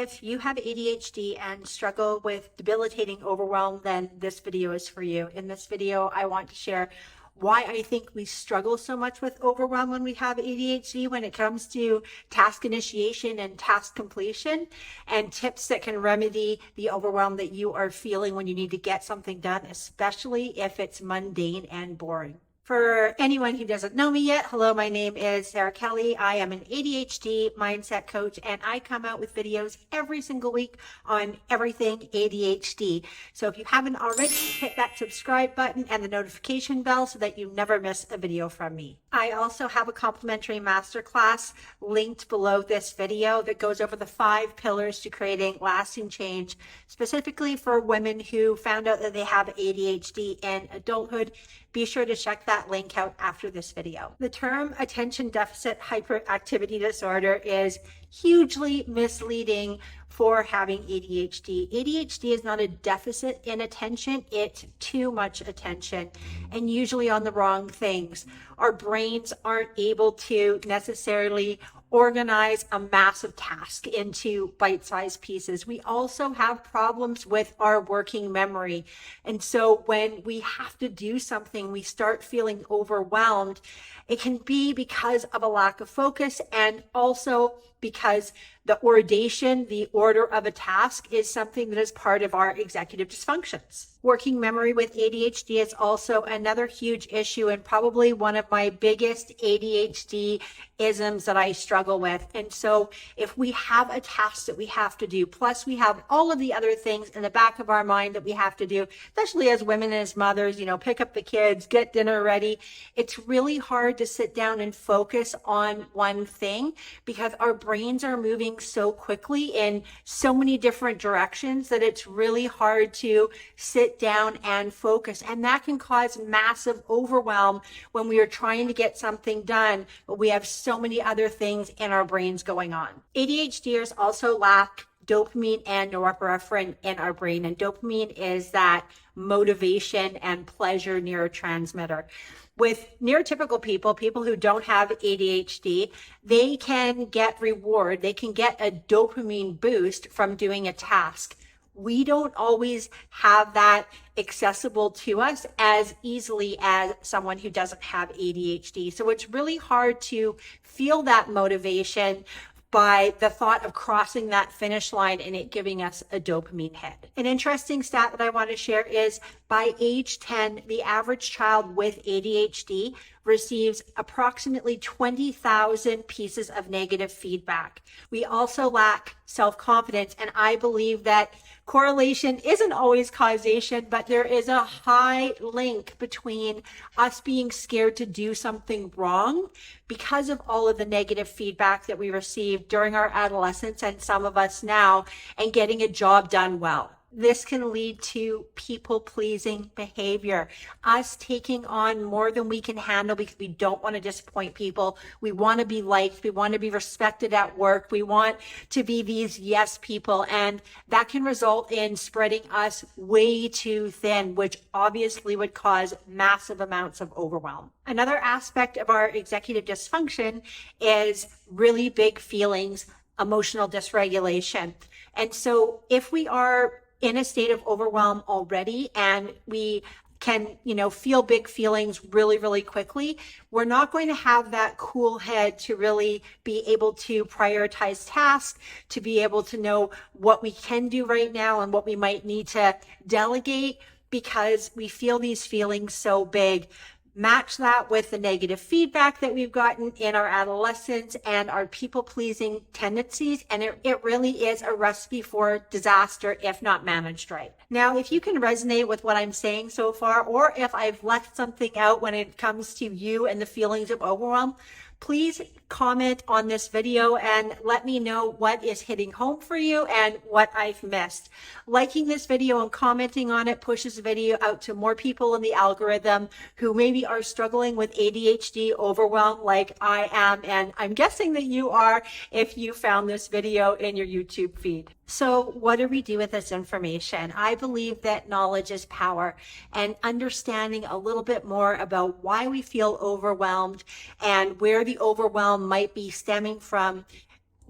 If you have ADHD and struggle with debilitating overwhelm, then this video is for you. In this video, I want to share why I think we struggle so much with overwhelm when we have ADHD when it comes to task initiation and task completion, and tips that can remedy the overwhelm that you are feeling when you need to get something done, especially if it's mundane and boring. For anyone who doesn't know me yet, hello, my name is Sara Kelly. I am an ADHD mindset coach, and I come out with videos every single week on everything ADHD. So if you haven't already, hit that subscribe button and the notification bell so that you never miss a video from me. I also have a complimentary masterclass linked below this video that goes over the 5 pillars to creating lasting change, specifically for women who found out that they have ADHD in adulthood. Be sure to check that link out after this video. The term attention deficit hyperactivity disorder is hugely misleading for having ADHD. ADHD is not a deficit in attention, it's too much attention, and usually on the wrong things. Our brains aren't able to necessarily organize a massive task into bite-sized pieces. We also have problems with our working memory. And so when we have to do something, we start feeling overwhelmed. It can be because of a lack of focus, and also because the order of a task is something that is part of our executive dysfunctions. Working memory with ADHD is also another huge issue, and probably one of my biggest ADHD isms that I struggle with. And so if we have a task that we have to do, plus we have all of the other things in the back of our mind that we have to do, especially as women and as mothers, pick up the kids, get dinner ready, it's really hard to sit down and focus on one thing because our brains are moving so quickly in so many different directions that it's really hard to sit down and focus. And that can cause massive overwhelm when we are trying to get something done, but we have so many other things in our brains going on. ADHDers also lack dopamine and norepinephrine in our brain. And dopamine is that motivation and pleasure neurotransmitter. With neurotypical people who don't have ADHD, they can get reward. They can get a dopamine boost from doing a task. We don't always have that accessible to us as easily as someone who doesn't have ADHD. So it's really hard to feel that motivation by the thought of crossing that finish line and it giving us a dopamine hit. An interesting stat that I want to share is by age 10, the average child with ADHD receives approximately 20,000 pieces of negative feedback. We also lack self-confidence, and I believe that correlation isn't always causation, but there is a high link between us being scared to do something wrong because of all of the negative feedback that we received during our adolescence and some of us now, and getting a job done well. This can lead to people-pleasing behavior, us taking on more than we can handle because we don't want to disappoint people. We want to be liked. We want to be respected at work. We want to be these yes people, and that can result in spreading us way too thin, which obviously would cause massive amounts of overwhelm. Another aspect of our executive dysfunction is really big feelings, emotional dysregulation. And so if we are in a state of overwhelm already and we can, feel big feelings really, really quickly, we're not going to have that cool head to really be able to prioritize tasks, to be able to know what we can do right now and what we might need to delegate because we feel these feelings so big. Match that with the negative feedback that we've gotten in our adolescence and our people-pleasing tendencies, and it really is a recipe for disaster if not managed right. Now, if you can resonate with what I'm saying so far, or if I've left something out when it comes to you and the feelings of overwhelm, please comment on this video and let me know what is hitting home for you and what I've missed. Liking this video and commenting on it pushes the video out to more people in the algorithm who maybe are struggling with ADHD overwhelm like I am, and I'm guessing that you are if you found this video in your YouTube feed. So what do we do with this information? I believe that knowledge is power, and understanding a little bit more about why we feel overwhelmed and where the overwhelm might be stemming from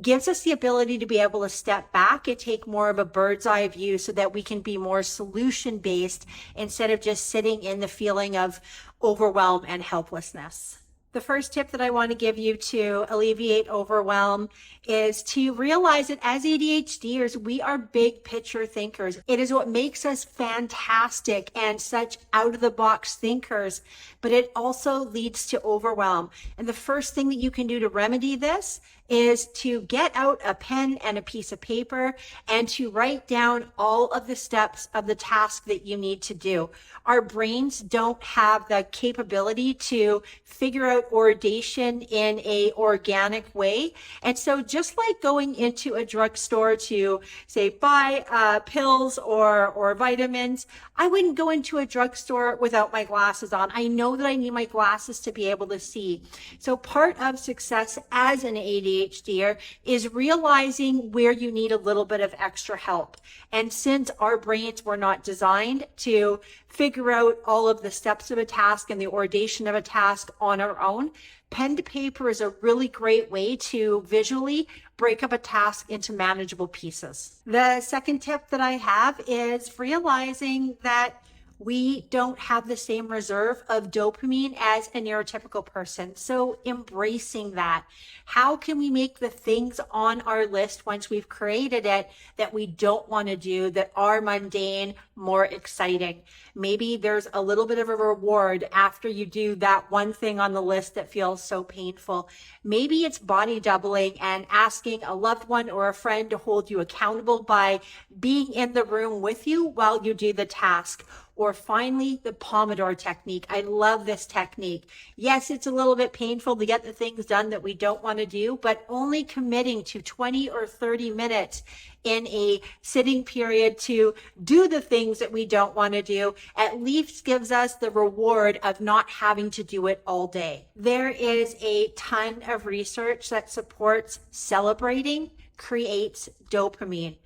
gives us the ability to be able to step back and take more of a bird's eye view so that we can be more solution based instead of just sitting in the feeling of overwhelm and helplessness. The first tip that I want to give you to alleviate overwhelm is to realize that as ADHDers, we are big picture thinkers. It is what makes us fantastic and such out of the box thinkers, but it also leads to overwhelm. And the first thing that you can do to remedy this is to get out a pen and a piece of paper and to write down all of the steps of the task that you need to do. Our brains don't have the capability to figure out ordination in a organic way. And so just like going into a drugstore to say buy pills or vitamins, I wouldn't go into a drugstore without my glasses on. I know that I need my glasses to be able to see. So part of success as an ADHDer is realizing where you need a little bit of extra help. And since our brains were not designed to figure out all of the steps of a task and the ordination of a task on our own, pen to paper is a really great way to visually break up a task into manageable pieces. The second tip that I have is realizing that we don't have the same reserve of dopamine as a neurotypical person. So embracing that. How can we make the things on our list once we've created it that we don't want to do, that are mundane, more exciting? Maybe there's a little bit of a reward after you do that one thing on the list that feels so painful. Maybe it's body doubling and asking a loved one or a friend to hold you accountable by being in the room with you while you do the task. Or finally, the Pomodoro technique. I love this technique. Yes, it's a little bit painful to get the things done that we don't want to do, but only committing to 20 or 30 minutes in a sitting period to do the things that we don't want to do at least gives us the reward of not having to do it all day. There is a ton of research that supports celebrating creates dopamine.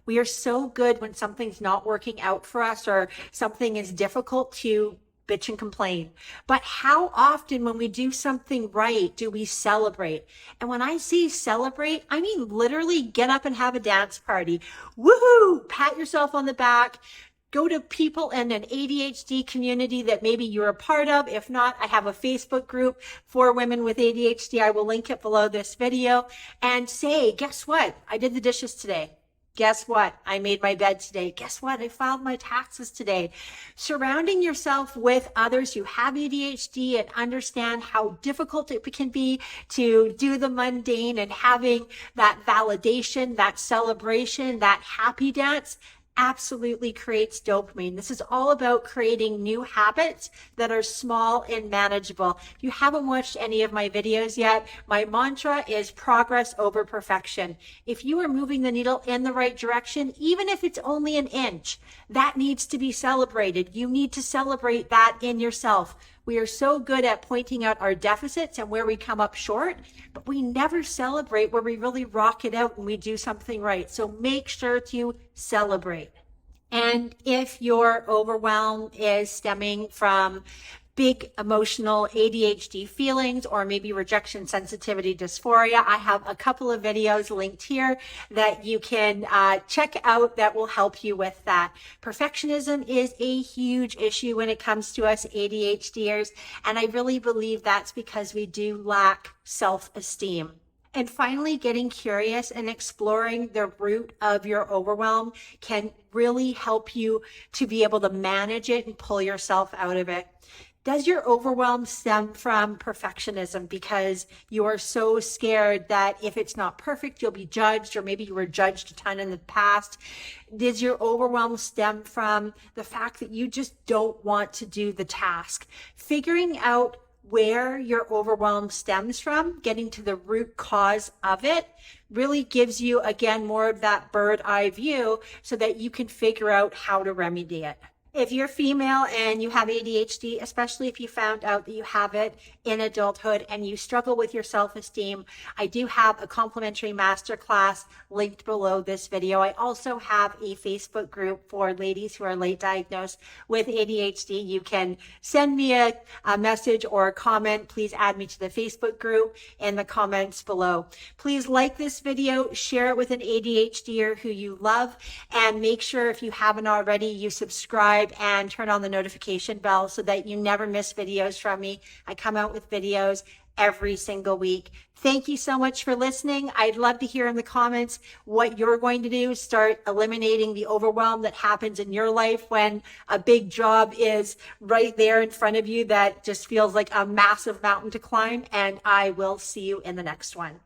We are so good when something's not working out for us or something is difficult to bitch and complain. But how often when we do something right do we celebrate? And when I say celebrate, I mean literally get up and have a dance party. Woohoo! Pat yourself on the back. Go to people in an ADHD community that maybe you're a part of. If not, I have a Facebook group for women with ADHD. I will link it below this video. And say, guess what? I did the dishes today. Guess what? I made my bed today. Guess what? I filed my taxes today. Surrounding yourself with others who have ADHD and understand how difficult it can be to do the mundane and having that validation, that celebration, that happy dance absolutely creates dopamine. This is all about creating new habits that are small and manageable. If you haven't watched any of my videos yet, my mantra is progress over perfection. If you are moving the needle in the right direction, even if it's only an inch, that needs to be celebrated. You need to celebrate that in yourself. We are so good at pointing out our deficits and where we come up short, but we never celebrate where we really rock it out and we do something right. So make sure to celebrate. And if your overwhelm is stemming from big emotional ADHD feelings or maybe rejection sensitivity dysphoria, I have a couple of videos linked here that you can check out that will help you with that. Perfectionism is a huge issue when it comes to us ADHDers, and I really believe that's because we do lack self-esteem. And finally, getting curious and exploring the root of your overwhelm can really help you to be able to manage it and pull yourself out of it. Does your overwhelm stem from perfectionism because you are so scared that if it's not perfect, you'll be judged, or maybe you were judged a ton in the past? Does your overwhelm stem from the fact that you just don't want to do the task? Figuring out where your overwhelm stems from, getting to the root cause of it, really gives you, again, more of that bird eye view so that you can figure out how to remedy it. If you're female and you have ADHD, especially if you found out that you have it in adulthood and you struggle with your self-esteem, I do have a complimentary masterclass linked below this video. I also have a Facebook group for ladies who are late diagnosed with ADHD. You can send me a message or a comment. Please add me to the Facebook group in the comments below. Please like this video, share it with an ADHDer who you love, and make sure if you haven't already, you subscribe and turn on the notification bell so that you never miss videos from me. I come out with videos every single week. Thank you so much for listening. I'd love to hear in the comments what you're going to do. Start eliminating the overwhelm that happens in your life when a big job is right there in front of you that just feels like a massive mountain to climb. And I will see you in the next one.